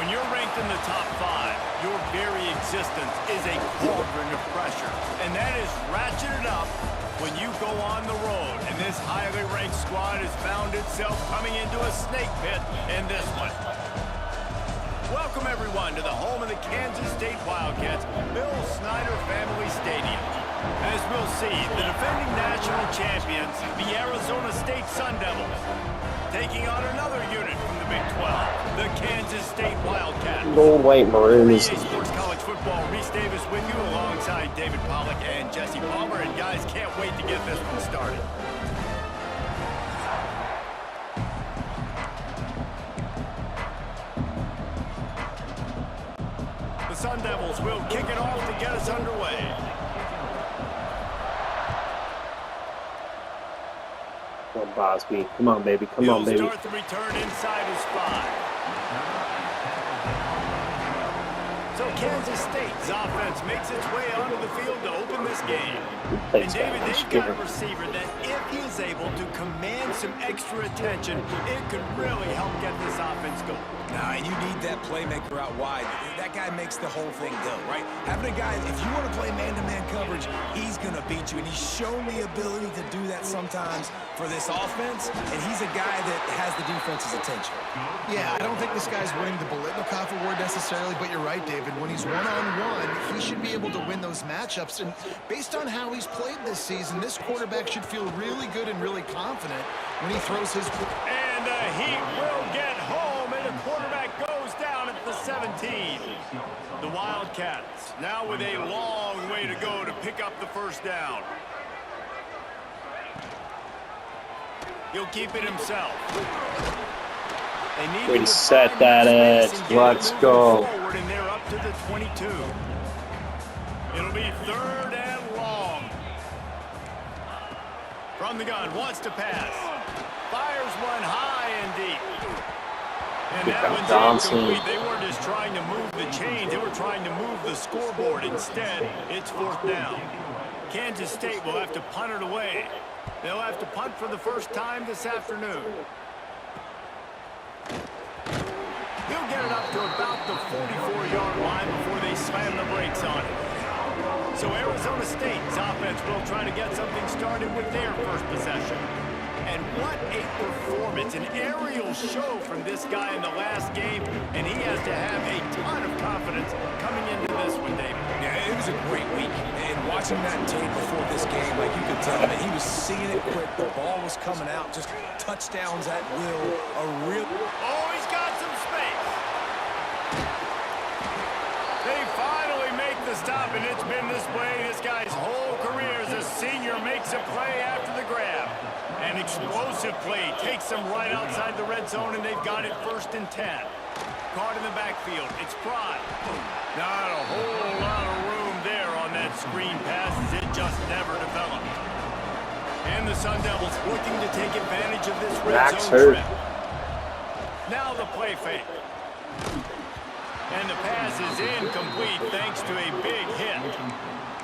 When you're ranked in the top 5, your very existence is a cauldron of pressure. And that is ratcheted up when you go on the road. And this highly ranked squad has found itself coming into a snake pit in this one. Welcome, everyone, to the home of the Kansas State Wildcats, Bill Snyder Family Stadium. As we'll see, the defending national champions, the Arizona State Sun Devils, taking on another unit from the Big 12, the Kansas State Wildcats. Gold, white, maroons. EA Sports College Football, Reese Davis with you alongside David Pollack and Jesse Palmer. And guys, can't wait to get this one started. The Sun Devils will kick it off to get us underway. Come on, Bosby. Come on, baby. Come on, baby. He'll start the return inside his 5. So Kansas State's offense makes its way onto the field to open this game. And David, they've got a receiver that if he is able to command some extra attention, it could really help get this offense going. Nah, you need that playmaker out wide. That guy makes the whole thing go, right? Having a guy, if you want to play man-to-man coverage, he's going to beat you. And he's shown the ability to do that sometimes for this offense. And he's a guy that has the defense's attention. Yeah, I don't think this guy's winning the Biletnikoff award necessarily, but you're right, David. When he's one-on-one, he should be able to win those matchups. And based on how he's played this season, this quarterback should feel really good and really confident when he throws his... And the Heat will get home, and the quarterback goes down at the 17. The Wildcats now with a long way to go to pick up the first down. He'll keep it himself. They need to Reset that edge. Let's go. Forward, and they're up to the 22. It'll be 3rd and long. From the gun, wants to pass. Fires one high and deep. And that one's incomplete. They weren't just trying to move the chains. They were trying to move the scoreboard. Instead, it's 4th down. Kansas State will have to punt it away. They'll have to punt for the first time this afternoon. He'll get it up to about the 44-yard line before they slam the brakes on it. So Arizona State's offense will try to get something started with their first possession. And what a performance, an aerial show from this guy in the last game, and he has to have a ton of confidence coming into this one, David. Yeah, it was a great week, and watching that tape before this game, like you could tell that he was seeing it quick, the ball was coming out, just touchdowns at will, Oh, he's got some space. They finally make the stop, and it's been this way this guy's whole career as a senior makes a play after the grab. An explosive play takes them right outside the red zone, and they've got it 1st and 10. Caught in the backfield. It's Fry. Not a whole lot of room there on that screen pass as it just never developed. And the Sun Devils looking to take advantage of this red zone trip. Now the play fake. And the pass is incomplete thanks to a big hit.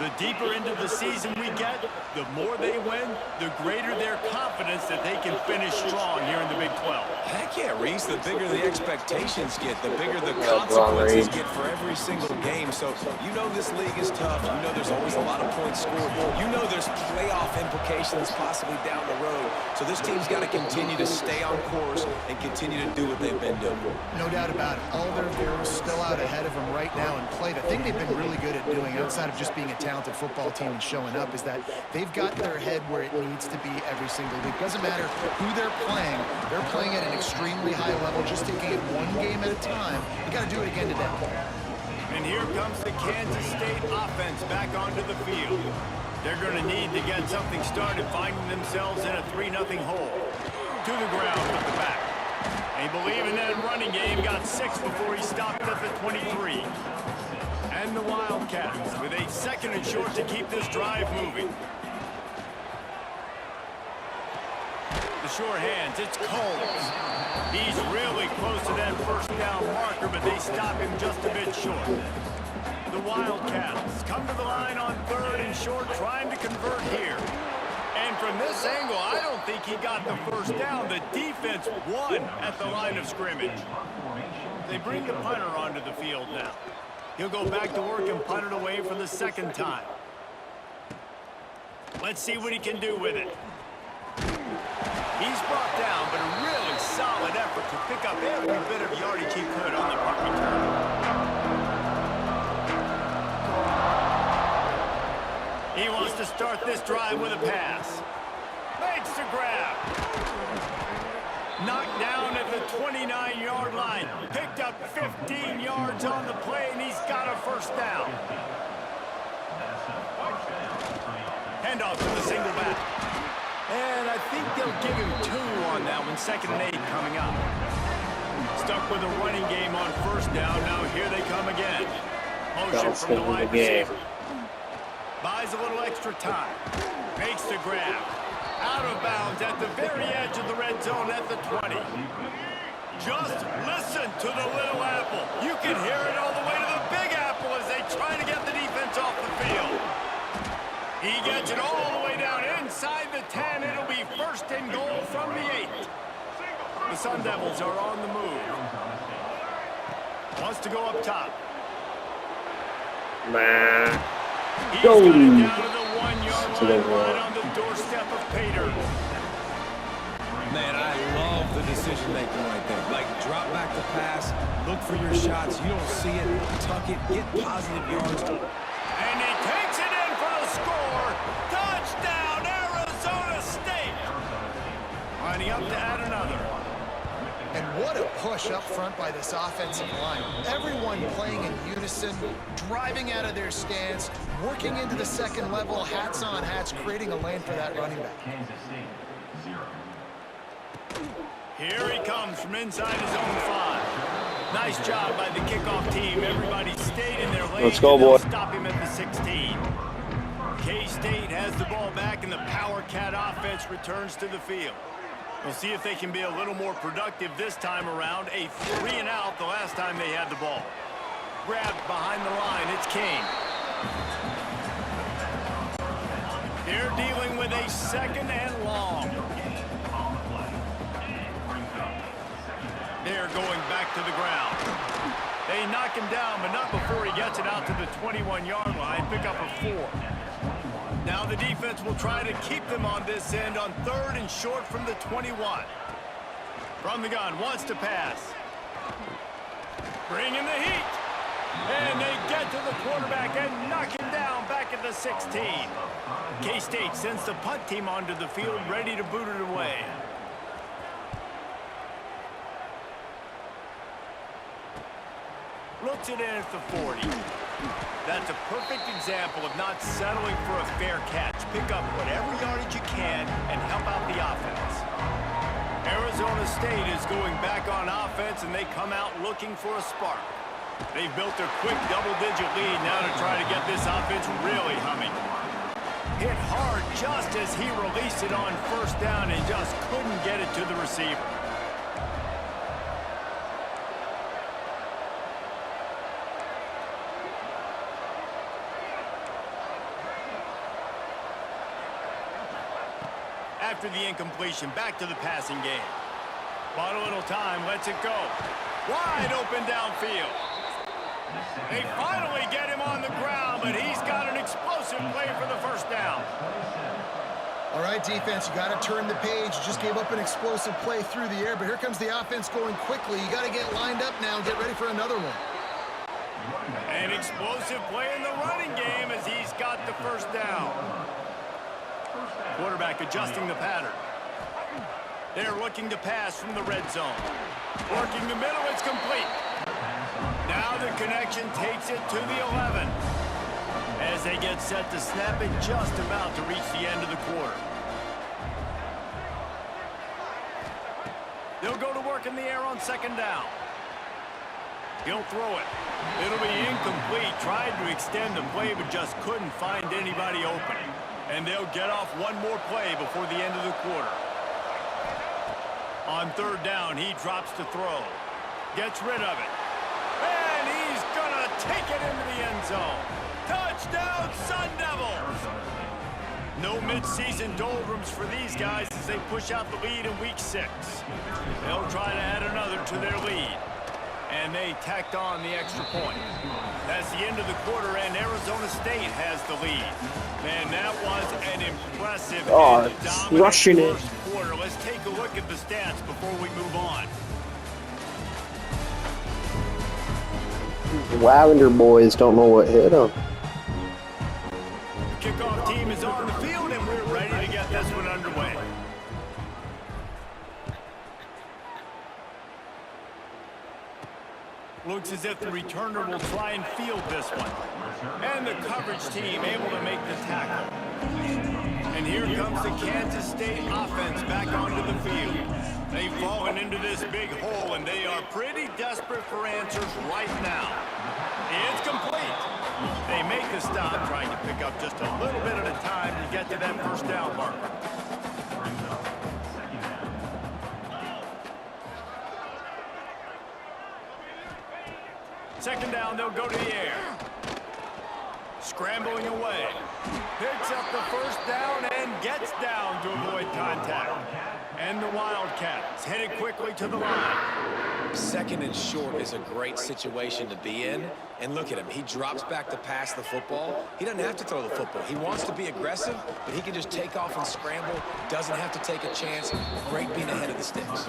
The deeper into the season we get, the more they win, the greater their confidence that they can finish strong here in the Big 12. Heck yeah, Reese, the bigger the expectations get, the bigger the consequences get for every single game. So you know this league is tough. You know there's always a lot of points scored. You know there's playoff implications possibly down the road. So this team's got to continue to stay on course and continue to do what they've been doing. No doubt about it. All their goals still out ahead of them right now in play. The thing they've been really good at doing, outside of just being a talented football team and showing up, is that they've got their head where it needs to be every single week. Doesn't matter who they're playing at an extremely high level, just taking it one game at a time. You got to do it again today. And here comes the Kansas State offense back onto the field. They're going to need to get something started, finding themselves in a 3-0 hole. To the ground with the back. They believe in that running game, got 6 before he stopped at the 23. And the Wildcats with a 2nd and short to keep this drive moving. The short hands, it's Coles. He's really close to that 1st down marker, but they stop him just a bit short. The Wildcats come to the line on 3rd and short, trying to convert here. And from this angle, I don't think he got the first down. The defense won at the line of scrimmage. They bring the punter onto the field now. He'll go back to work and punt it away for the second time. Let's see what he can do with it. He's brought down, but a really solid effort to pick up every bit of yardage he could on the punt return. He wants to start this drive with a pass. Makes the grab. Knocked down at the 29-yard line. Picked up 15 yards on the play, and he's got a first down. Handoff to the single back. And I think they'll give him 2 on that one. 2nd and 8 coming up. Stuck with a running game on first down. Now here they come again. Motion from the wide receiver. Buys a little extra time. Makes the grab. Out of bounds at the very edge of the red zone at the 20. Just listen to the little apple. You can hear it all the way to the big apple as they try to get the defense off the field. He gets it all the way down inside the 10. It'll be 1st and goal from the 8. The Sun Devils are on the move. Wants to go up top. Man. He's got it down to the 1-yard line right on the doorstep of Pater. Man, I love the decision-making right there. Like, drop back the pass, look for your shots. You don't see it, tuck it, get positive yards. And he takes it in for the score. Touchdown, Arizona State. Lining up to add another. And what a push up front by this offensive line. Everyone playing in unison, driving out of their stance, working into the second level, hats on hats, creating a lane for that running back. Here he comes from inside his own 5. Nice job by the kickoff team. Everybody stayed in their lane. Let's go, boy. Stop him at the 16. K-State has the ball back, and the Power Cat offense returns to the field. We'll see if they can be a little more productive this time around. A 3-and-out the last time they had the ball. Grabbed behind the line. It's King. They're dealing with a 2nd and long. They're going back to the ground. They knock him down, but not before he gets it out to the 21-yard line. Pick up a 4. Now the defense will try to keep them on this end on 3rd and short from the 21. From the gun, wants to pass. Bring in the heat. And they get to the quarterback and knock him down back at the 16. K-State sends the punt team onto the field, ready to boot it away. Looks it in at the 40. That's a perfect example of not settling for a fair catch. Pick up whatever yardage you can and help out the offense. Arizona State is going back on offense, and they come out looking for a spark. They've built their quick double-digit lead now to try to get this offense really humming. Hit hard just as he released it on first down and just couldn't get it to the receiver. After the incompletion, back to the passing game. Bought a little time, lets it go. Wide open downfield. They finally get him on the ground, but he's got an explosive play for the first down. All right, defense, you got to turn the page. You just gave up an explosive play through the air, but here comes the offense going quickly. You got to get lined up now and get ready for another one. An explosive play in the running game as he's got the first down. Quarterback adjusting the pattern. They're looking to pass from the red zone. Working the middle, it's complete. Now the connection takes it to the 11. As they get set to snap it, just about to reach the end of the quarter. They'll go to work in the air on 2nd down. He'll throw it. It'll be incomplete. Tried to extend the play, but just couldn't find anybody open. And they'll get off one more play before the end of the quarter. On 3rd down, he drops to throw. Gets rid of it. And he's going to take it into the end zone. Touchdown, Sun Devils! No mid-season doldrums for these guys as they push out the lead in week 6. They'll try to add another to their lead. And they tacked on the extra point. That's the end of the quarter, and Arizona State has the lead. Man, that was an impressive and dominant rushing it. first quarter. Let's take a look at the stats before we move on. The Lavender boys don't know what hit them. The kickoff team is on the field, and we're ready to get this one underway. Looks as if the returner will try and field this one. And the coverage team able to make the tackle. And here comes the Kansas State offense back onto the field. They've fallen into this big hole, and they are pretty desperate for answers right now. It's complete. They make the stop, trying to pick up just a little bit at a time to get to that first down marker. Second down, they'll go to the air. Scrambling away. Picks up the first down and gets down to avoid contact. And the Wildcats headed quickly to the line. Second and short is a great situation to be in. And look at him. He drops back to pass the football. He doesn't have to throw the football. He wants to be aggressive, but he can just take off and scramble. Doesn't have to take a chance. Great being ahead of the sticks.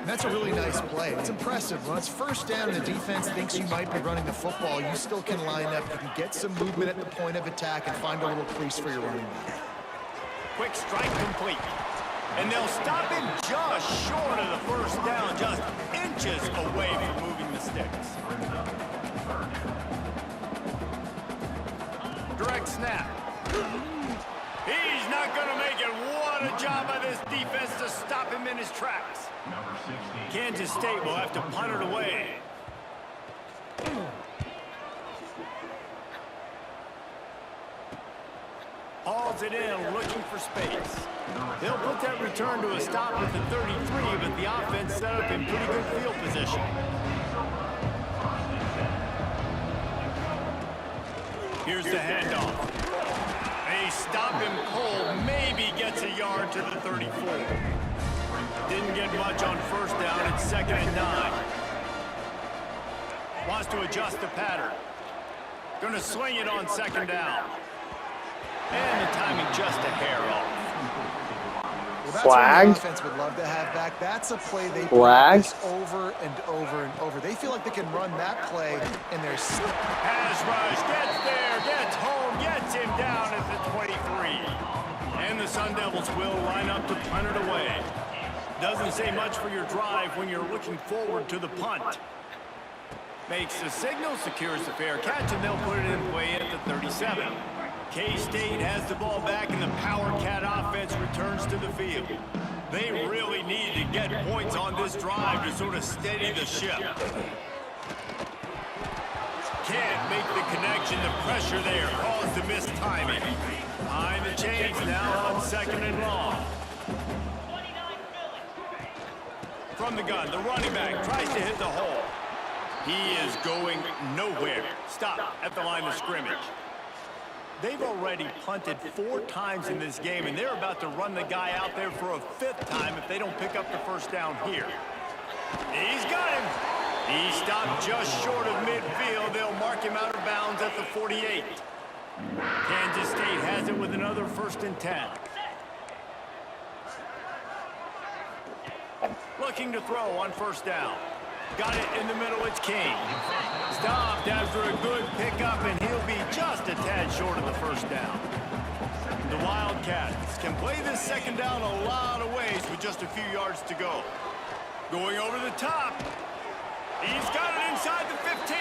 That's a really nice play. It's impressive. When it's first down and the defense thinks you might be running the football, you still can line up. You can get some movement at the point of attack and find a little crease for your running back. Quick strike complete. And they'll stop him just short of the first down, just inches away from moving the sticks. Direct snap. He's not going to make it. What a job by this defense to stop him in his tracks. Kansas State will have to punt it away. Hauls it in, looking for space. They'll put that return to a stop at the 33, but the offense set up in pretty good field position. Here's the handoff. They stop him cold, maybe gets a yard to the 34. Didn't get much on first down. It's 2nd and 9. Wants to adjust the pattern. Gonna swing it on 2nd down. And the timing just a hair off. Well, that's Flag. what the offense would love to have back. That's a play they Flag. practice over and over and over. They feel like they can run that play, and there's Pass rush, gets there, gets home, gets him down at the 23. And the Sun Devils will line up to punt it away. Doesn't say much for your drive when you're looking forward to the punt. Makes the signal, secures the fair catch, and they'll put it in play at the 37. K-State has the ball back, and the Power Cat offense returns to the field. They really need to get points on this drive to sort of steady the ship. Can't make the connection. The pressure there caused the missed timing. Behind the chains now on 2nd and long. From the gun, the running back tries to hit the hole. He is going nowhere. Stop at the line of scrimmage. They've already punted 4 times in this game, and they're about to run the guy out there for a 5th time if they don't pick up the first down here. He's got him. He stopped just short of midfield. They'll mark him out of bounds at the 48. Kansas State has it with another 1st and 10. Looking to throw on first down. Got it in the middle, it's King. Stopped after a good pickup, and he'll be just a tad short of the first down. The Wildcats can play this 2nd down a lot of ways with just a few yards to go. Going over the top. He's got it inside the 15.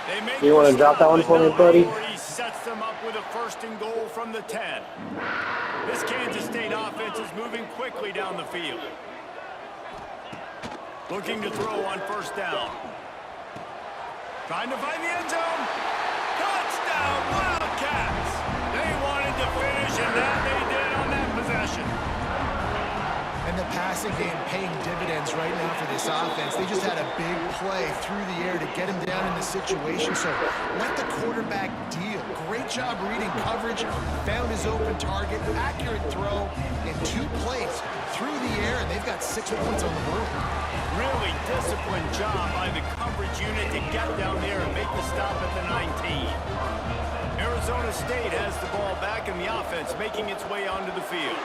They make You want to drop that one for me, buddy? He sets them up with a 1st and goal from the 10. This Kansas State offense is moving quickly down the field. Looking to throw on first down. Trying to find the end zone. Touchdown, Wildcats! They wanted to finish, and that they did on that possession. And the passing game paying dividends right now for this offense. They just had a big play through the air to get him down in the situation. So let the quarterback deal. Great job reading coverage, found his open target, accurate throw in 2 plays through the air, and they've got 6 points on the board. Really disciplined job by the coverage unit to get down there and make the stop at the 19. Arizona State has the ball back in the offense, making its way onto the field.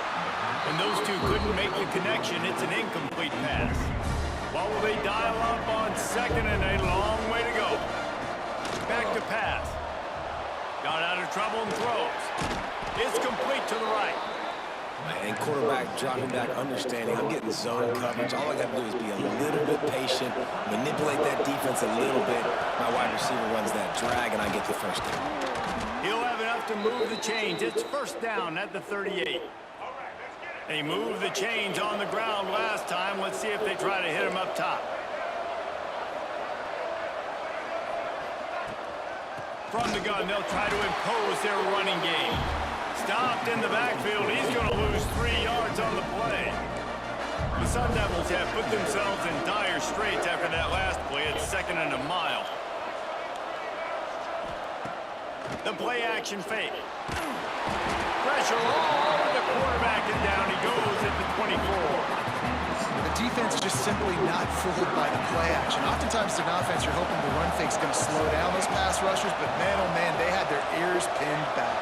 And those two couldn't make the connection. It's an incomplete pass. What will they dial up on second and a long way to go? Back to pass. Got out of trouble and throws. It's complete to the right. And quarterback dropping back, understanding I'm getting zone coverage. All I got to do is be a little bit patient, manipulate that defense a little bit. My wide receiver runs that drag, and I get the first down. He'll have enough to move the chains. It's first down at the 38. They moved the chains on the ground last time. Let's see if they try to hit him up top. From the gun, they'll try to impose their running game. Stopped in the backfield. He's going to lose 3 yards on the play. The Sun Devils have put themselves in dire straits after that last play. It's 2nd and a mile. The play action fake. Pressure all over the quarterback, and down he goes at the 24. The defense is just simply not fooled by the play action. Oftentimes in offense, you're hoping the run fake's going to slow down those pass rushers, but man, oh man, they had their ears pinned back.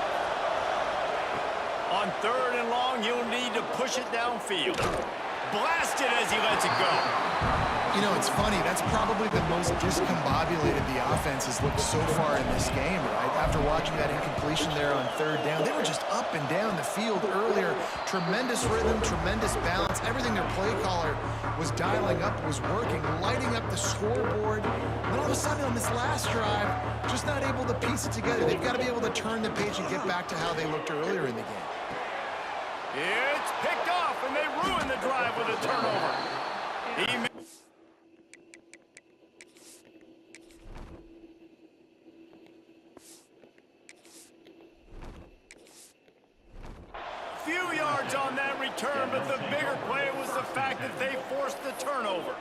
On 3rd and long, you'll need to push it downfield. Blasted as he lets it go. You know, it's funny. That's probably the most discombobulated the offense has looked so far in this game, right? After watching that incompletion there on 3rd down, they were just up and down the field earlier. Tremendous rhythm, tremendous balance. Everything their play caller was dialing up was working, lighting up the scoreboard. And then all of a sudden on this last drive, just not able to piece it together. They've got to be able to turn the page and get back to how they looked earlier in the game. It's picked off, and they ruin the drive with a turnover. Few yards on that return, but the bigger play was the fact that they forced the turnover.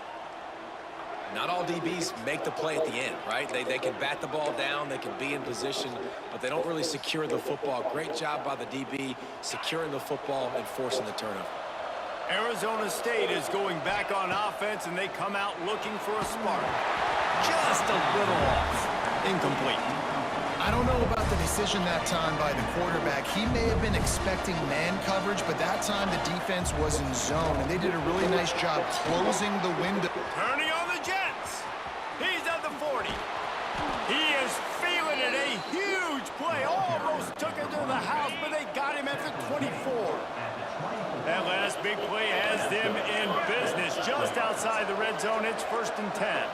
Not all DBs make the play at the end, right? They can bat the ball down, they can be in position, but they don't really secure the football. Great job by the DB securing the football and forcing the turnover. Arizona State is going back on offense, and they come out looking for a spark. Just a little off. Incomplete. I don't know about the decision that time by the quarterback. He may have been expecting man coverage, but that time the defense was in zone, and they did a really nice job closing the window. Turning on the Jets. He's at the 40. He is feeling it. A huge play. Almost took it to the house, but they got him at the 24. That last big play has them in business just outside the red zone. It's 1st and 10.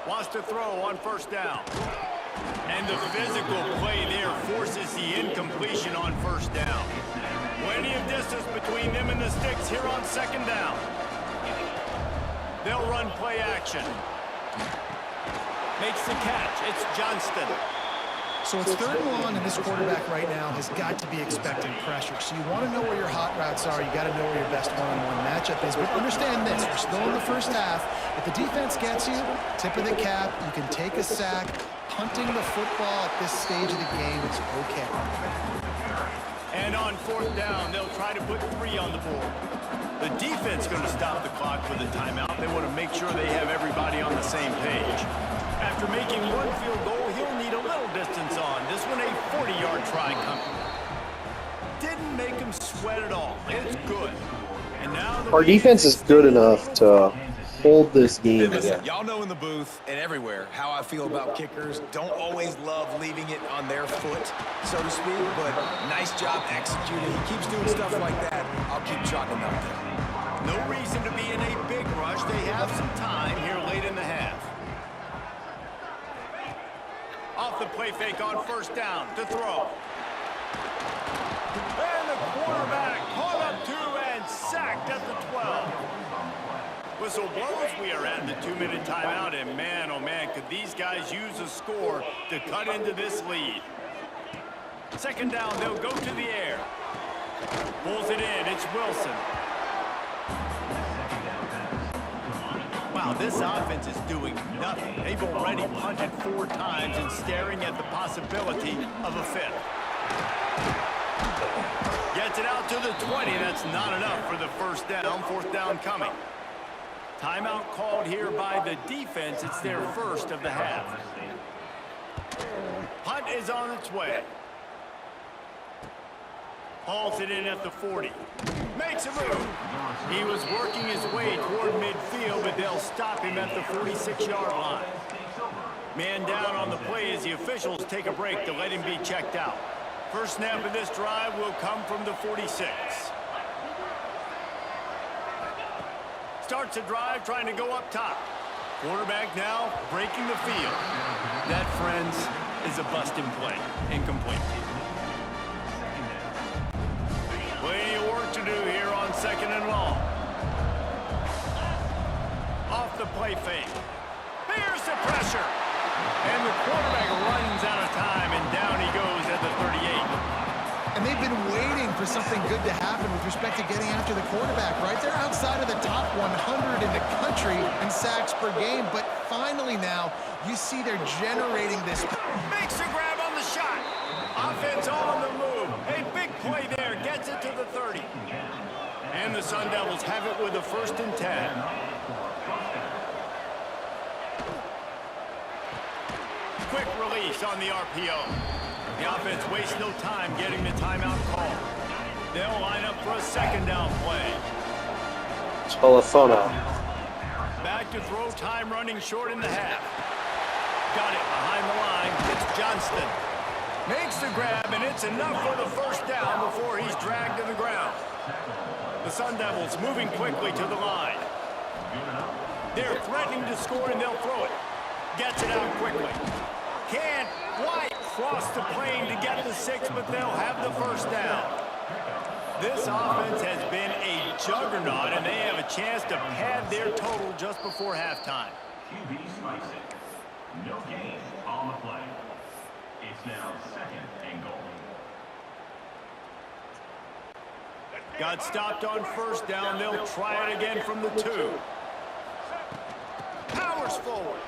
Wants to throw on 1st down. And the physical play there forces the incompletion on 1st down. Plenty of distance between them and the sticks here on 2nd down. They'll run play action. Makes the catch. It's Johnston. So it's 3rd and long, and this quarterback right now has got to be expecting pressure. So you want to know where your hot routes are. You got to know where your best one-on-one matchup is. But understand this: we're still in the 1st half. If the defense gets you, tip of the cap. You can take a sack. Punting the football at this stage of the game is okay. And on 4th down, they'll try to put 3 on the board. The defense going to stop the clock with a timeout. They want to make sure they have everybody on the same page. After making 1 field goal, he'll need a little distance on. This one a 40-yard try coming. Didn't make him sweat at all. It's good. And now Our defense is good enough to hold this game. Listen, y'all know in the booth and everywhere how I feel about kickers. Don't always love leaving it on their foot, so to speak, but nice job executing. He keeps doing stuff like that. I'll keep chalking up there. no reason to be in a big rush. They have some time here late in the half. Off the play fake on 1st down to throw. And the quarterback caught up to and sacked at the 12. Whistle blows. We are at the 2-minute timeout, and man, oh man, could these guys use a score to cut into this lead. 2nd down, they'll go to the air. Pulls it in, it's Wilson. this offense is doing nothing. They've already punted 4 times and staring at the possibility of a 5th. Gets it out to the 20. That's not enough for the first down. 4th down coming. Timeout called here by the defense. It's their first of the half. Punt is on its way. Hauls it in at the 40. Makes a move. He was working his way toward midfield, but they'll stop him at the 46-yard line. Man down on the play as the officials take a break to let him be checked out. First snap of this drive will come from the 46. Starts a drive trying to go up top. Quarterback now breaking the field. That, friends, is a busting play. Incomplete. Plenty of work to do here on 2nd and long. Off the play fake. Here's the pressure. And the quarterback runs out of time, and down he goes at the 38. And they've been waiting for something good to happen with respect to getting after the quarterback, right? They're outside of the top 100 in the country in sacks per game, but finally now you see they're generating this. Makes a grab on the shot. Offense on the move. A big play there. Gets it to the 30. And the Sun Devils have it with a 1st and 10. Quick release on the RPO. The offense wastes no time getting the timeout call. They'll line up for a 2nd down play. Telefono. Back to throw, time running short in the half. Got it behind the line. It's Johnston. Makes the grab, and it's enough for the 1st down before he's dragged to the ground. The Sun Devils moving quickly to the line. They're threatening to score, and they'll throw it. Gets it out quickly. Can't quite cross the plane to get the 6, but they'll have the 1st down. This offense has been a juggernaut, and they have a chance to pad their total just before halftime. QB spikes it. No gain on the play. It's now 2nd and goal. Got stopped on 1st down. They'll try it again from the 2. Powers forward.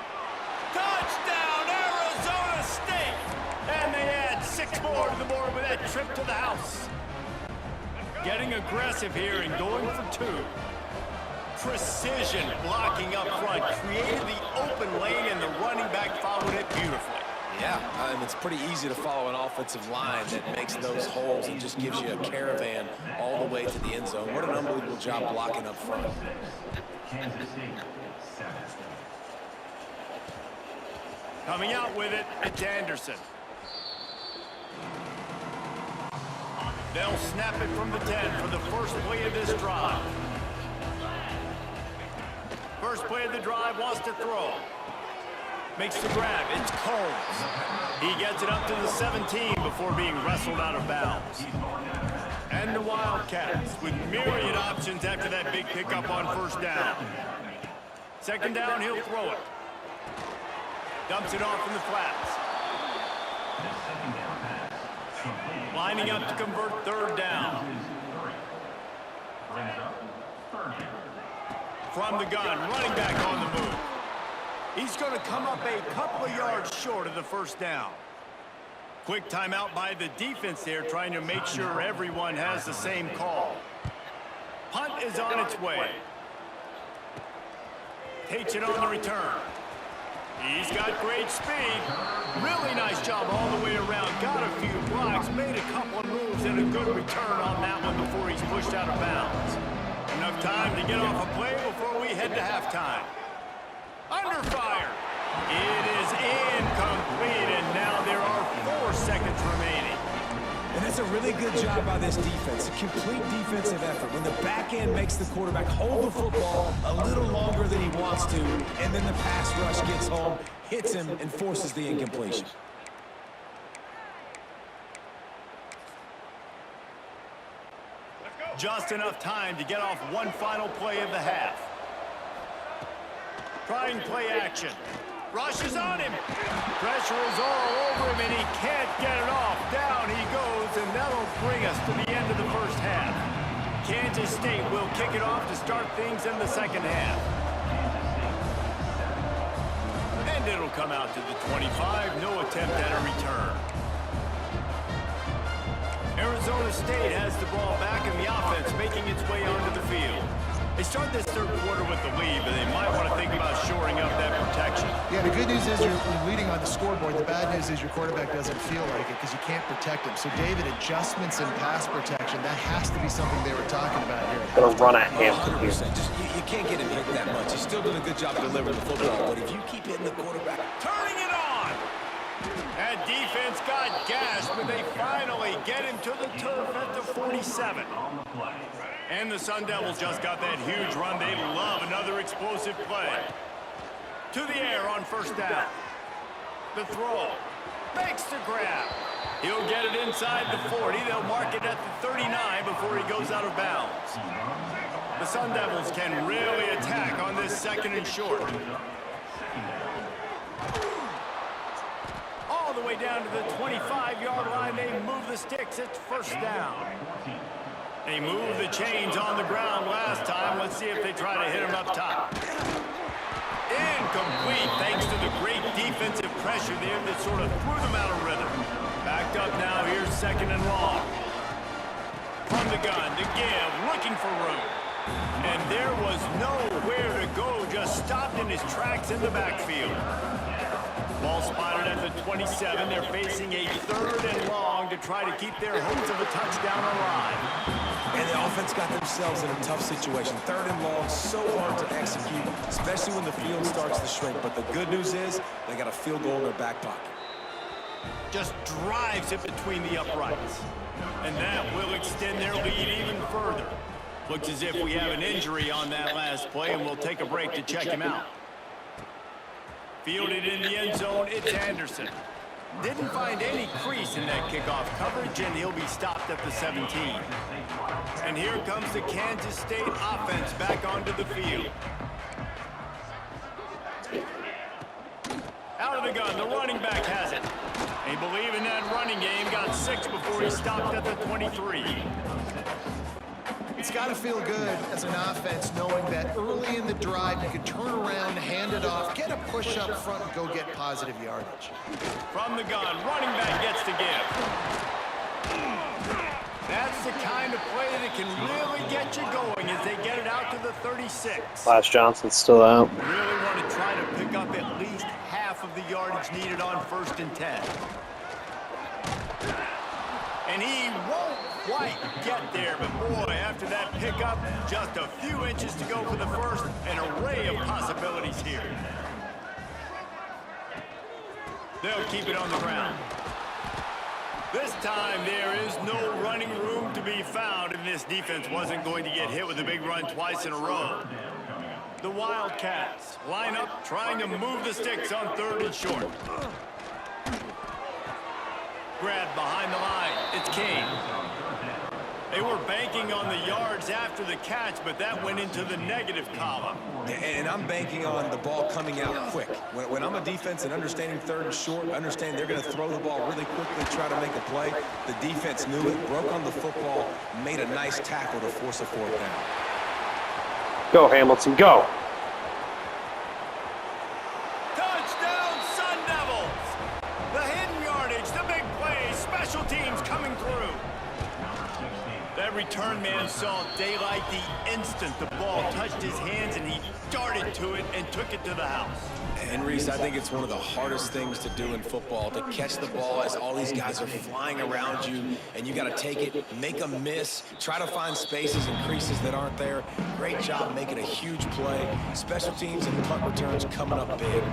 Touchdown, Arizona State! And they add 6 more to the board with that trip to the house. Getting aggressive here and going for 2. Precision blocking up front. Created the open lane, and the running back followed it beautifully. Yeah, it's pretty easy to follow an offensive line that makes those holes and just gives you a caravan all the way to the end zone. What an unbelievable job blocking up front. Kansas State 7. Coming out with it, it's Anderson. They'll snap it from the 10 for the first play of this drive. First play of the drive, wants to throw. Makes the grab, it's Combs. He gets it up to the 17 before being wrestled out of bounds. And the Wildcats with myriad options after that big pickup on 1st down. 2nd down, he'll throw it. Dumps it off in the flats. Lining up to convert 3rd down. From the gun, running back on the move. He's going to come up a couple of yards short of the 1st down. Quick timeout by the defense there, trying to make sure everyone has the same call. Punt is on its way. Takes it on the return. He's got great speed. Really nice job all the way around. Got a few blocks, made a couple of moves, and a good return on that one before he's pushed out of bounds. Enough time to get off a play before we head to halftime. Under fire. It is incomplete, and now there are 4 seconds remaining. And that's a really good job by this defense. A complete defensive effort. When the back end makes the quarterback hold the football a little longer than he wants to, and then the pass rush gets home, hits him, and forces the incompletion. Just enough time to get off one final play of the half. Trying play action. Rushes on him. Pressure is all over him, and he can't get it off. Down he goes, and that'll bring us to the end of the first half. Kansas State will kick it off to start things in the second half. And it'll come out to the 25. No attempt at a return. Arizona State has the ball back in the offense, making its way onto the field. They start this third quarter with the lead, but they might want to think about shoring up that protection. Yeah, the good news is you're leading on the scoreboard. The bad news is your quarterback doesn't feel like it because you can't protect him. So, David, adjustments in pass protection, that has to be something they were talking about here. Gonna run at Hampton here. 100%. You can't get him hit that much. He's still doing a good job delivering the football, but if you keep hitting the quarterback, Turning it on! That defense got gashed, but they finally get him to the turf at the 47. And the Sun Devils just got that huge run. They love another explosive play. To the air on first down. The throw. Makes the grab. He'll get it inside the 40. They'll mark it at the 39 before he goes out of bounds. The Sun Devils can really attack on this second and short. All the way down to the 25-yard line. They move the sticks. It's first down. They moved the chains on the ground last time. Let's see if they try to hit him up top. Incomplete, thanks to the great defensive pressure there that sort of threw them out of rhythm. Backed up now, here's second and long. From the gun, to give, looking for room. And there was nowhere to go, just stopped in his tracks in the backfield. Ball spotted at the 27. They're facing a third and long to try to keep their hopes of a touchdown alive. and the offense got themselves in a tough situation. Third and long, so hard to execute, especially when the field starts to shrink. But the good news is they got a field goal in their back pocket. Just drives it between the uprights. And that will extend their lead even further. Looks as if we have an injury on that last play, and we'll take a break to check him out. Fielded in the end zone, it's Anderson. Didn't find any crease in that kickoff coverage, and he'll be stopped at the 17. And here comes the Kansas State offense back onto the field. Out of the gun, the running back has it. They believe in that running game, got 6 before he stopped at the 23. It's got to feel good as an offense knowing that early in the drive you can turn around, hand it off, get a push up front, and go get positive yardage. From the gun, running back gets to give. That's the kind of play that can really get you going as they get it out to the 36. Flash Johnson's still out. Really want to try to pick up at least half of the yardage needed on 1st and 10. And he won't quite get there, but boy, after that pickup, just a few inches to go for the first. An array of possibilities here. They'll keep it on the ground. This time, there is no running room to be found, and this defense wasn't going to get hit with a big run twice in a row. The Wildcats line up, trying to move the sticks on 3rd and short. Grab behind the line. It's Kane. They were banking on the yards after the catch, but that went into the negative column. And I'm banking on the ball coming out quick. When I'm a defense and understanding 3rd and short, understand they're going to throw the ball really quickly, try to make a play. The defense knew it, broke on the football, made a nice tackle to force a 4th down. Go, Hamilton, go. Touchdown, Sun Devils! The hidden yardage, the big play, special teams coming through. That return man saw daylight the instant the ball touched his hands, and he darted to it and took it to the house. And Reese, I think it's one of the hardest things to do in football, to catch the ball as all these guys are flying around you, and you got to take it, make a miss, try to find spaces and creases that aren't there. Great job making a huge play. Special teams and punt returns coming up big.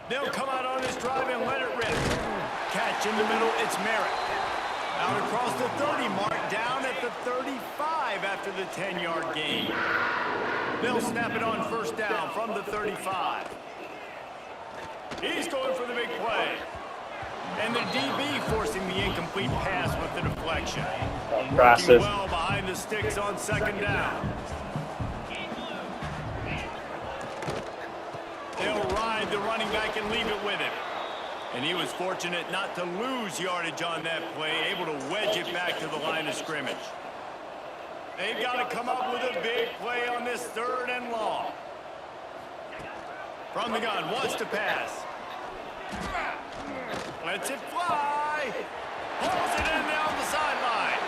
They'll come out on this drive and let it rip. Catch in the middle, it's Merritt. Out across the 30 mark, down at the 35 after the 10-yard gain. They'll snap it on 1st down from the 35. He's going for the big play. And the DB forcing the incomplete pass with the deflection. Impressive. Working well behind the sticks on 2nd down. They'll ride the running back and leave it with him. And he was fortunate not to lose yardage on that play, able to wedge it back to the line of scrimmage. They've got to come up with a big play on this 3rd and long. From the gun, wants to pass. Lets it fly. Pulls it in down the sideline.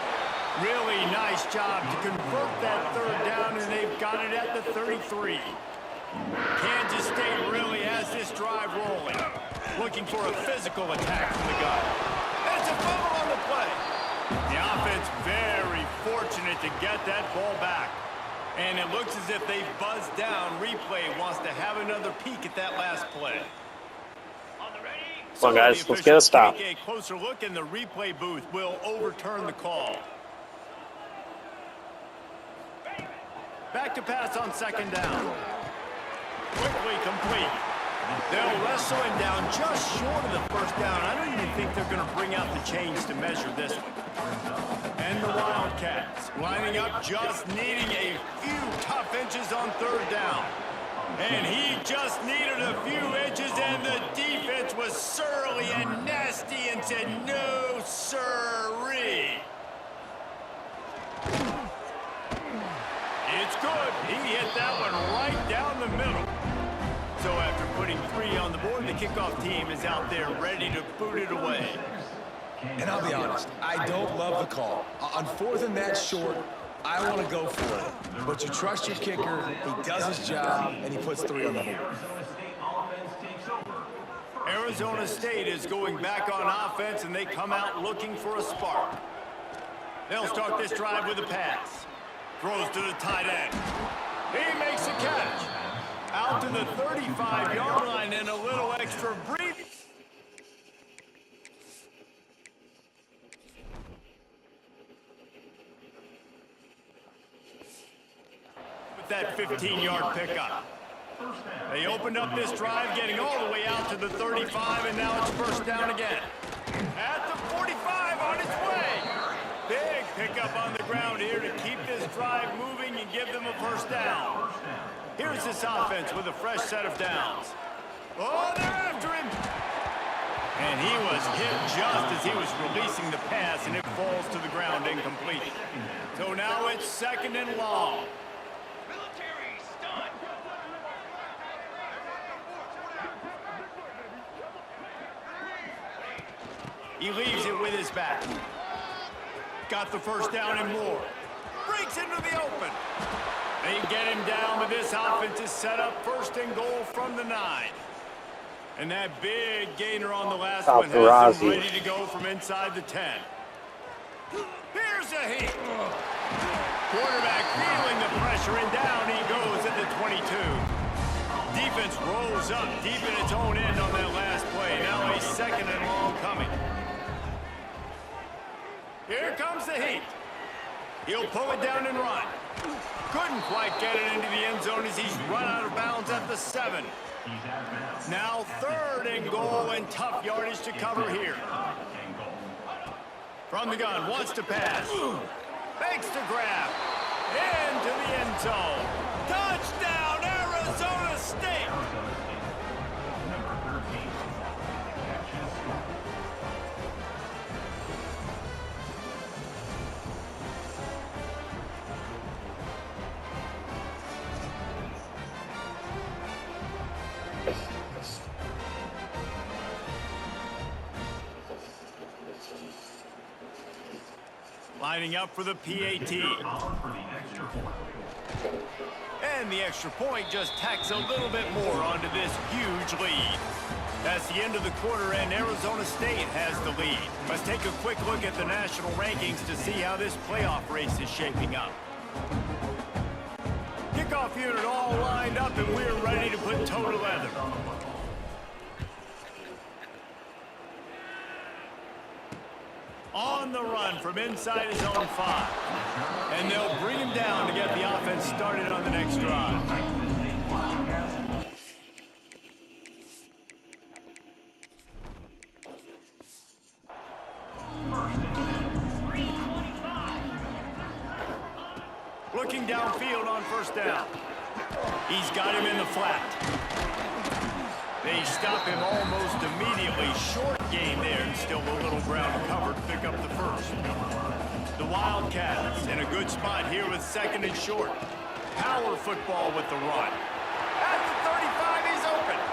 Really nice job to convert that third down, and they've got it at the 33. Kansas State really has this drive rolling. Looking for a physical attack from the gun. And it's a fumble on the play. The offense very fortunate to get that ball back. And it looks as if they've buzzed down. Replay wants to have another peek at that last play. Come on, guys, let's get a stop. Take a closer look, and the replay booth will overturn the call. Back to pass on second down. Quickly complete. They'll wrestle him down just short of the first down. I don't even think they're going to bring out the chains to measure this one. And the Wildcats lining up, just needing a few tough inches on third down. And he just needed a few inches, and the defense was surly and nasty and said, no, sirree. It's good. He hit that one right down the middle. So after putting 3 on the board, the kickoff team is out there ready to boot it away. And I'll be honest, I don't love the call. On 4th and that short, I want to go for it. But you trust your kicker, he does his job, and he puts 3 on the board. Arizona State is going back on offense, and they come out looking for a spark. They'll start this drive with a pass. Throws to the tight end. He makes a catch. Out to the 35-yard line, and a little extra brief. With that 15-yard pickup. They opened up this drive, getting all the way out to the 35, and now it's first down again. At the 45, on its way. Big pickup on the ground here to keep this drive moving and give them a first down. Here's this offense with a fresh set of downs. Oh, they're after him. And he was hit just as he was releasing the pass, and it falls to the ground incomplete. So now it's second and long. He leaves it with his back. Got the first down and more. Breaks into the open. They get him down, but this offense is set up first and goal from the 9. And that big gainer on the last one has him ready to go from inside the 10. Here's a hit. Quarterback feeling the pressure, and down he goes at the 22. Defense rolls up deep in its own end on that last play. Now a second and long coming. Here comes the heat. He'll pull it down and run. Couldn't quite get it into the end zone as he's run out of bounds at the 7. Now third and goal, and tough yardage to cover here. From the gun, wants to pass. Fakes to grab. Into the end zone. Touchdown, Arizona State! Lining up for the PAT. And the extra point just tacks a little bit more onto this huge lead. That's the end of the quarter, and Arizona State has the lead. Let's take a quick look at the national rankings to see how this playoff race is shaping up. Kickoff unit all lined up, and we're ready to put toe together. On the run from inside his own 5. And they'll bring him down to get the offense started on the next drive. Looking downfield on first down. He's got him in the flat. They stop him almost immediately. Short game there, and still a little ground covered to pick up the first. The Wildcats in a good spot here with second and short. Power football with the run. At the 35, he's open.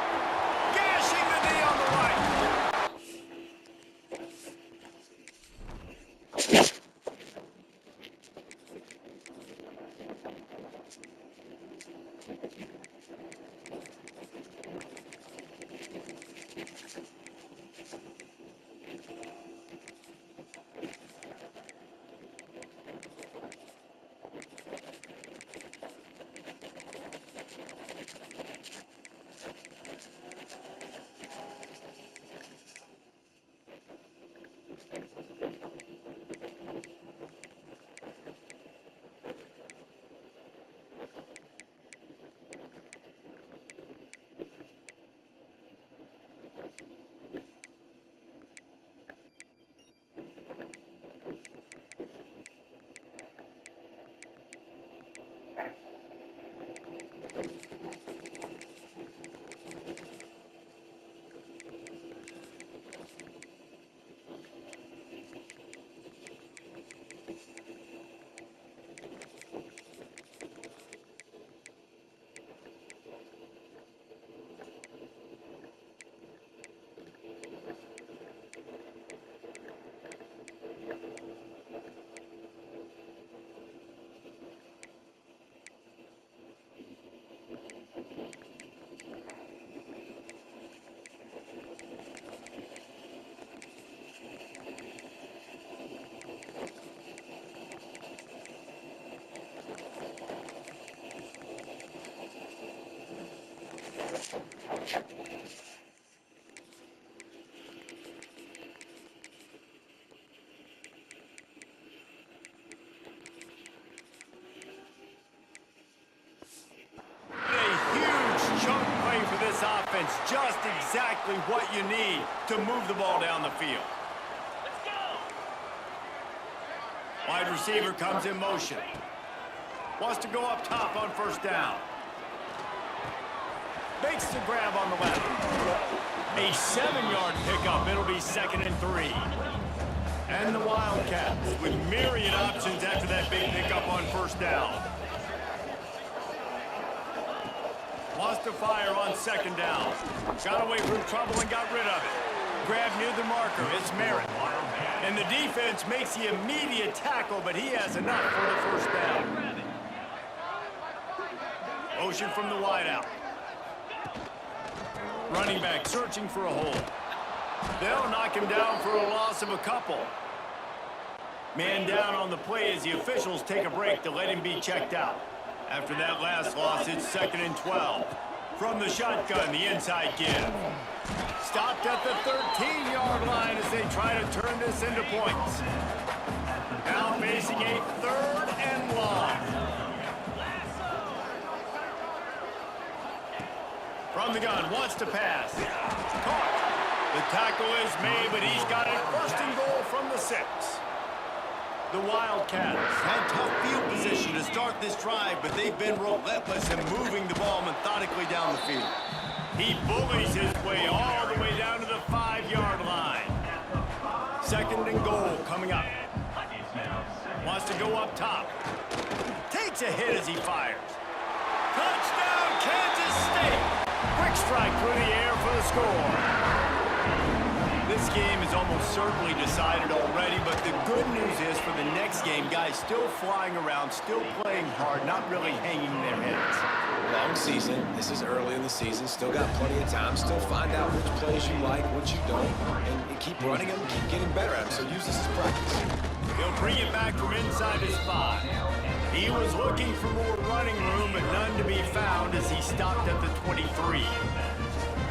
offense just exactly what you need to move the ball down the field. Wide receiver comes in motion. Wants to go up top on first down. Makes the grab on the left. A 7-yard pickup. It'll be 2nd and 3. And the Wildcats with myriad options after that big pickup on first down. Wants to fire on 2nd down. Got away from trouble and got rid of it. Grab near the marker. It's Merritt. And the defense makes the immediate tackle, but he has enough for the first down. Motion from the wideout. Running back searching for a hole. They'll knock him down for a loss of a couple. Man down on the play as the officials take a break to let him be checked out. After that last loss, it's 2nd and 12. From the shotgun, the inside give. Stopped at the 13-yard line as they try to turn this into points. Now facing a 3rd and long. From the gun, wants to pass. Caught. The tackle is made, but he's got it 1st and goal from the 6. The Wildcats had tough field position to start this drive, but they've been relentless in moving the ball methodically down the field. He bullies his way all the way down to the 5-yard line. 2nd and goal coming up. Wants to go up top. Takes a hit as he fires. Touchdown, Kansas State! Quick strike through the air for the score. This game is almost certainly decided already, but the good news is for the next game, guys still flying around, still playing hard, not really hanging their heads. Long season. This is early in the season. Still got plenty of time. Still find out which plays you like, what you don't, and keep running them, keep getting better at them. So use this as practice. He'll bring it back from inside his 5. He was looking for more running room, but none to be found as he stopped at the 23.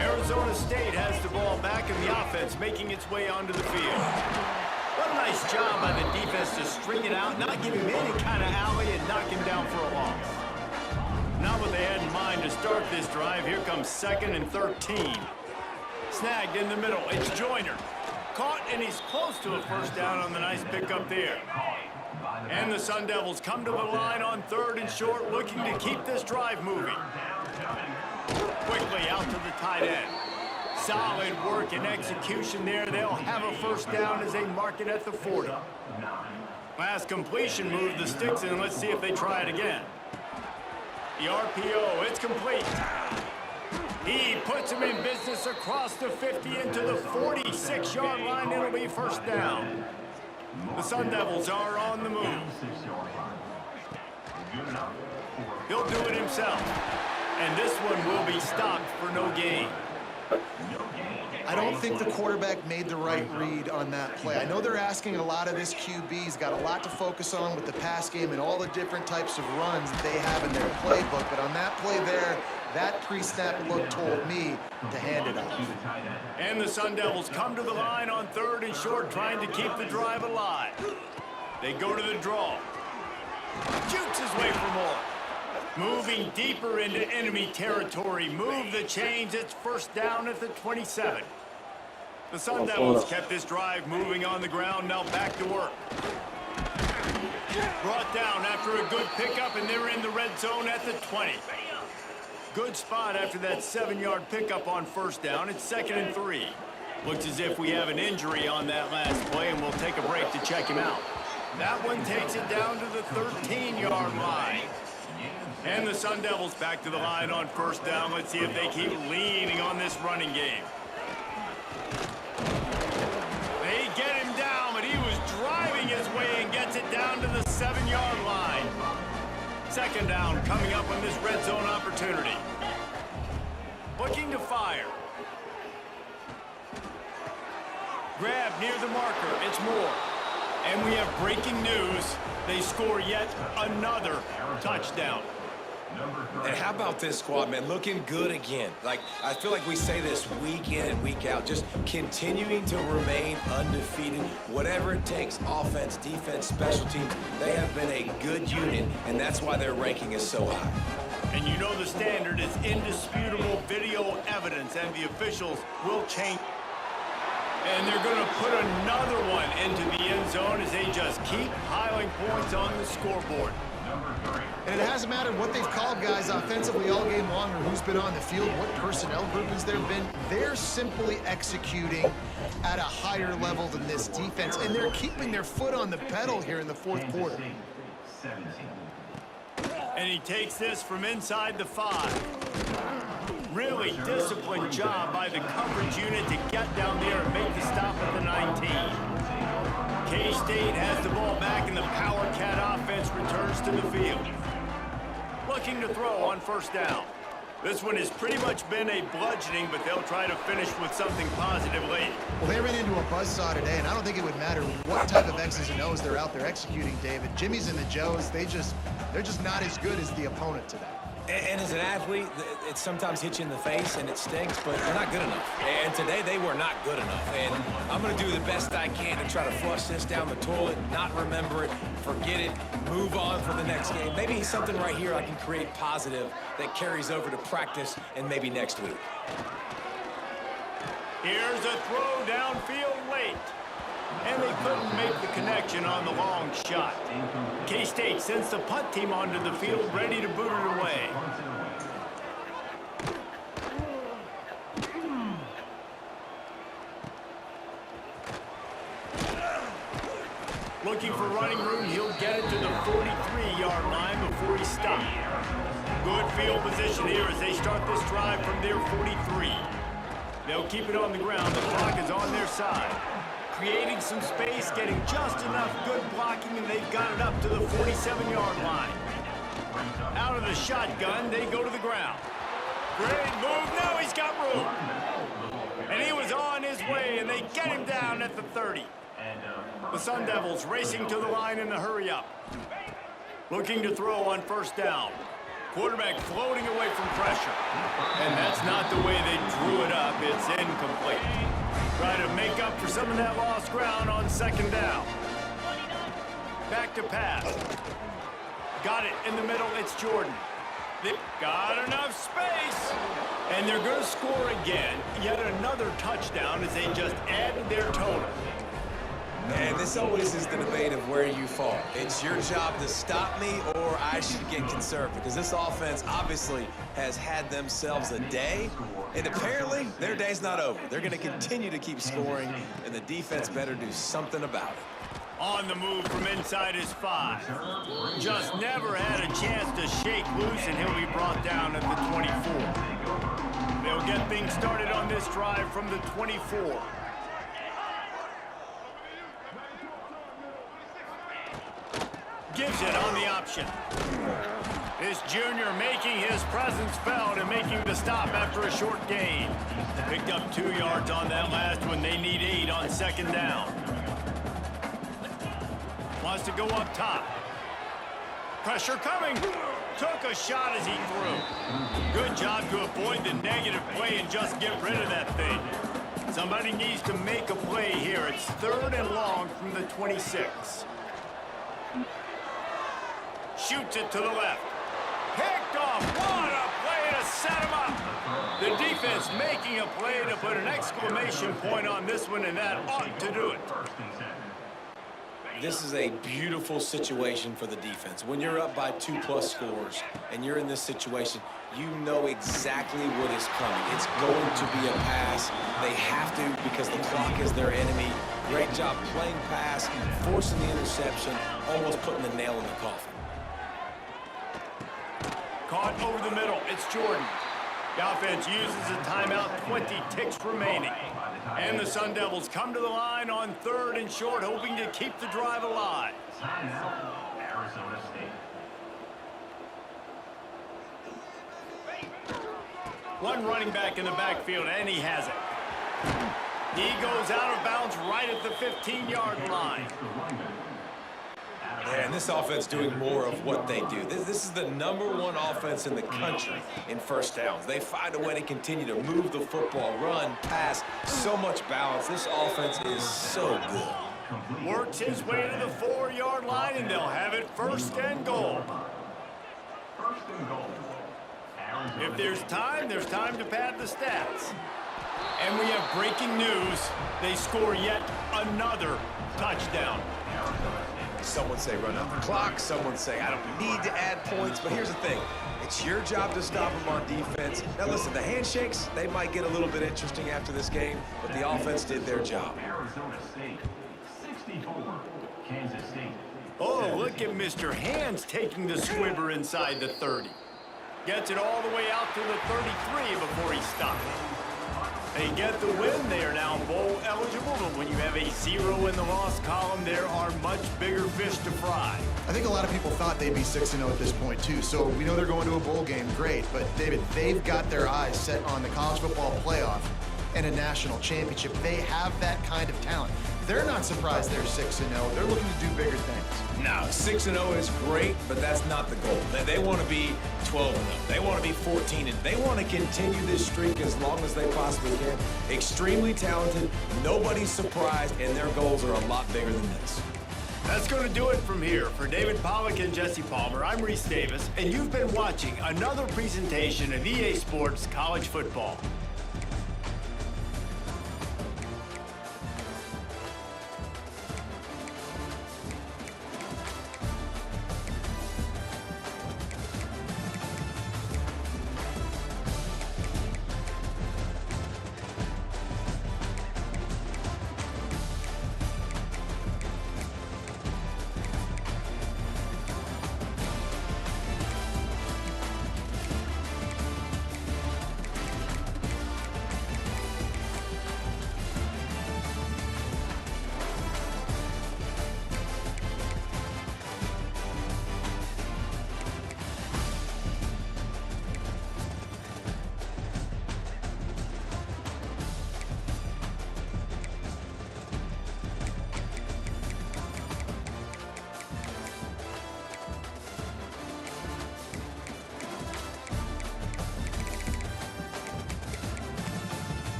Arizona State has the ball back in the offense, making its way onto the field. What a nice job by the defense to string it out, not give him any kind of alley, and knock him down for a loss. Not what they had in mind to start this drive. Here comes 2nd and 13. Snagged in the middle. It's Joyner. Caught, and he's close to a first down on the nice pickup there. And the Sun Devils come to the line on 3rd and short, looking to keep this drive moving. Quickly out to the tight end. Solid work and execution there. They'll have a first down as they mark it at the 40. Last completion moved the sticks in. Let's see if they try it again. The RPO, it's complete. He puts him in business across the 50 into the 46-yard line. It'll be first down. The Sun Devils are on the move. He'll do it himself. And this one will be stopped for no gain. I don't think the quarterback made the right read on that play. I know they're asking a lot of this QB. He's got a lot to focus on with the pass game and all the different types of runs that they have in their playbook. But on that play there, that pre-snap look told me to hand it off. And the Sun Devils come to the line on 3rd and short, trying to keep the drive alive. They go to the draw. Jukes his way for more. Moving deeper into enemy territory. Move the chains. It's first down at the 27. The Sun Devils kept this drive moving on the ground. Now back to work. Brought down after a good pickup, and they're in the red zone at the 20. Good spot after that 7-yard pickup on first down. It's 2nd and 3. Looks as if we have an injury on that last play, and we'll take a break to check him out. That one takes it down to the 13-yard line. And the Sun Devils back to the line on first down. Let's see if they keep leaning on this running game. They get him down, but he was driving his way and gets it down to the 7-yard line. 2nd down coming up on this red zone opportunity. Looking to fire. Grab near the marker. It's Moore. And we have breaking news. They score yet another touchdown. And how about this squad, man? Looking good again. Like, I feel like we say this week in and week out, just continuing to remain undefeated. Whatever it takes, offense, defense, special teams, they have been a good unit, and that's why their ranking is so high. And you know the standard is indisputable video evidence, and the officials will change. And they're going to put another one into the end zone as they just keep piling points on the scoreboard. And it hasn't mattered what they've called guys offensively all game long or who's been on the field, what personnel groupings there have been. They're simply executing at a higher level than this defense, and they're keeping their foot on the pedal here in the fourth quarter. And he takes this from inside the 5. Really disciplined job by the coverage unit to get down there and make the stop at the 19. K-State has the ball back, and the Power Cat offense returns to the field. Looking to throw on first down. This one has pretty much been a bludgeoning, but they'll try to finish with something positive late. Well, they ran into a buzzsaw today, and I don't think it would matter what type of X's and O's they're out there executing, David. Jimmy's and the Joes, they're just not as good as the opponent today. And as an athlete, it sometimes hits you in the face and it stinks, but they're not good enough. And today they were not good enough. And I'm going to do the best I can to try to flush this down the toilet, not remember it, forget it, move on for the next game. Maybe something right here I can create positive that carries over to practice and maybe next week. Here's a throw downfield late. And they couldn't make the connection on the long shot. K-State sends the punt team onto the field, ready to boot it away. Looking for running room, he'll get it to the 43-yard line before he stops. Good field position here as they start this drive from their 43. They'll keep it on the ground. The clock is on their side. Creating some space, getting just enough good blocking, and they've got it up to the 47-yard line. Out of the shotgun, they go to the ground. Great move. Now he's got room. And he was on his way, and they get him down at the 30. The Sun Devils racing to the line in a hurry-up. Looking to throw on first down. Quarterback floating away from pressure. And that's not the way they drew it up. It's incomplete. Try to make up for some of that lost ground on second down. Back to pass. Got it in the middle. It's Jordan. They've got enough space. And they're going to score again. Yet another touchdown as they just added their total. And this always is the debate of where you fall. It's your job to stop me or I should get conservative, because this offense obviously has had themselves a day, and apparently their day's not over. They're going to continue to keep scoring, and the defense better do something about it. On the move from inside his 5. Just never had a chance to shake loose, and he'll be brought down at the 24. They'll get things started on this drive from the 24. Gives it on the option. This junior making his presence felt and making the stop after a short gain. Picked up 2 yards on that last one. They need 8 on second down. Wants to go up top. Pressure coming. Took a shot as he threw. Good job to avoid the negative play and just get rid of that thing. Somebody needs to make a play here. It's 3rd and long from the 26. Shoots it to the left. Picked off. What a play to set him up. The defense making a play to put an exclamation point on this one, and that ought to do it. This is a beautiful situation for the defense. When you're up by 2+ scores and you're in this situation, you know exactly what is coming. It's going to be a pass. They have to, because the clock is their enemy. Great job playing pass, forcing the interception, almost putting the nail in the coffin. Caught over the middle. It's Jordan. The offense uses a timeout. 20 ticks remaining. And the Sun Devils come to the line on 3rd and short, hoping to keep the drive alive. Arizona State. One running back in the backfield, and he has it. He goes out of bounds right at the 15-yard line. And And this offense doing more of what they do. This is the #1 offense in the country in first downs. They find a way to continue to move the football, run, pass, so much balance. This offense is so good. Works his way to the 4-yard line, and they'll have it 1st and goal. 1st and goal. If there's time to pad the stats. And we have breaking news. They score yet another touchdown. Someone say run out the clock. Someone say I don't need to add points. But here's the thing. It's your job to stop them on defense. Now, listen, the handshakes, they might get a little bit interesting after this game, but the offense did their job. Arizona State, 64. Kansas State. Oh, look at Mr. Hands taking the squibber inside the 30. Gets it all the way out to the 33 before he stopped. They get the win. They are now bowl eligible, but when you have a 0 in the loss column, there are much bigger fish to fry. I think a lot of people thought they'd be 6-0 at this point, too. So we know they're going to a bowl game. Great. But, David, they've got their eyes set on the college football playoff and a national championship. They have that kind of talent. They're not surprised they're 6-0. They're looking to do bigger things. Now, 6-0 is great, but that's not the goal. They want to be 12-0. They want to be 14-0. They want to continue this streak as long as they possibly can. Extremely talented, nobody's surprised, and their goals are a lot bigger than this. That's going to do it from here. For David Pollack and Jesse Palmer, I'm Reese Davis, and you've been watching another presentation of EA Sports College Football.